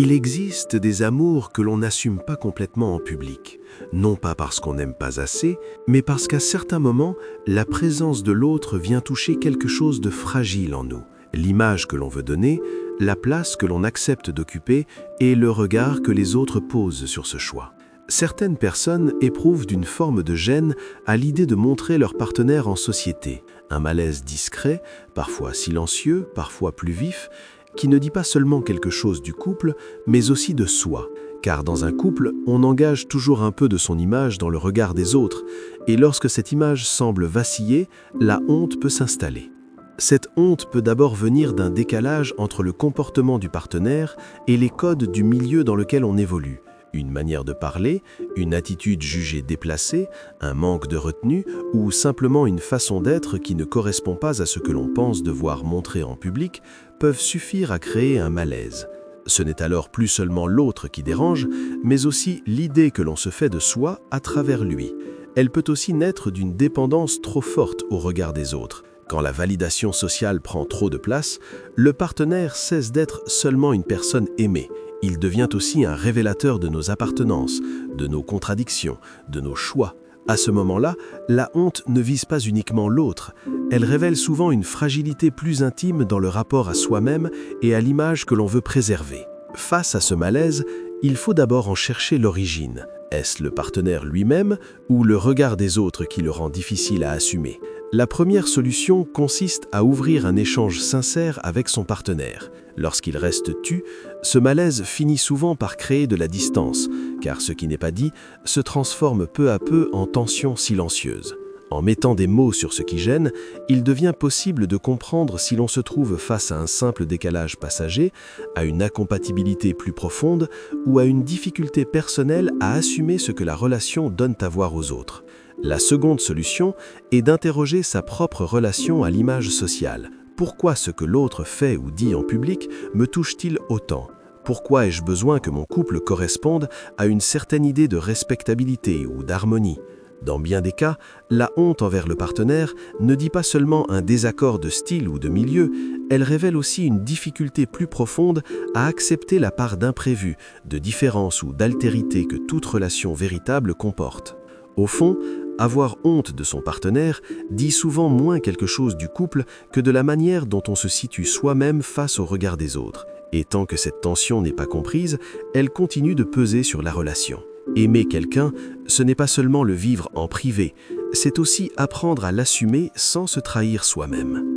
Il existe des amours que l'on n'assume pas complètement en public, non pas parce qu'on n'aime pas assez, mais parce qu'à certains moments, la présence de l'autre vient toucher quelque chose de fragile en nous. L'image que l'on veut donner, la place que l'on accepte d'occuper et le regard que les autres posent sur ce choix. Certaines personnes éprouvent d'une forme de gêne à l'idée de montrer leur partenaire en société, un malaise discret, parfois silencieux, parfois plus vif, qui ne dit pas seulement quelque chose du couple, mais aussi de soi. Car dans un couple, on engage toujours un peu de son image dans le regard des autres, et lorsque cette image semble vaciller, la honte peut s'installer. Cette honte peut d'abord venir d'un décalage entre le comportement du partenaire et les codes du milieu dans lequel on évolue. Une manière de parler, une attitude jugée déplacée, un manque de retenue ou simplement une façon d'être qui ne correspond pas à ce que l'on pense devoir montrer en public peuvent suffire à créer un malaise. Ce n'est alors plus seulement l'autre qui dérange, mais aussi l'idée que l'on se fait de soi à travers lui. Elle peut aussi naître d'une dépendance trop forte au regard des autres. Quand la validation sociale prend trop de place, le partenaire cesse d'être seulement une personne aimée. Il devient aussi un révélateur de nos appartenances, de nos contradictions, de nos choix. À ce moment-là, la honte ne vise pas uniquement l'autre, elle révèle souvent une fragilité plus intime dans le rapport à soi-même et à l'image que l'on veut préserver. Face à ce malaise, il faut d'abord en chercher l'origine. Est-ce le partenaire lui-même ou le regard des autres qui le rend difficile à assumer ? La première solution consiste à ouvrir un échange sincère avec son partenaire. Lorsqu'il reste tu, ce malaise finit souvent par créer de la distance, car ce qui n'est pas dit se transforme peu à peu en tension silencieuse. En mettant des mots sur ce qui gêne, il devient possible de comprendre si l'on se trouve face à un simple décalage passager, à une incompatibilité plus profonde ou à une difficulté personnelle à assumer ce que la relation donne à voir aux autres. La seconde solution est d'interroger sa propre relation à l'image sociale. Pourquoi ce que l'autre fait ou dit en public me touche-t-il autant ? Pourquoi ai-je besoin que mon couple corresponde à une certaine idée de respectabilité ou d'harmonie ? Dans bien des cas, la honte envers le partenaire ne dit pas seulement un désaccord de style ou de milieu, elle révèle aussi une difficulté plus profonde à accepter la part d'imprévu, de différence ou d'altérité que toute relation véritable comporte. Au fond, avoir honte de son partenaire dit souvent moins quelque chose du couple que de la manière dont on se situe soi-même face au regard des autres. Et tant que cette tension n'est pas comprise, elle continue de peser sur la relation. Aimer quelqu'un, ce n'est pas seulement le vivre en privé, c'est aussi apprendre à l'assumer sans se trahir soi-même.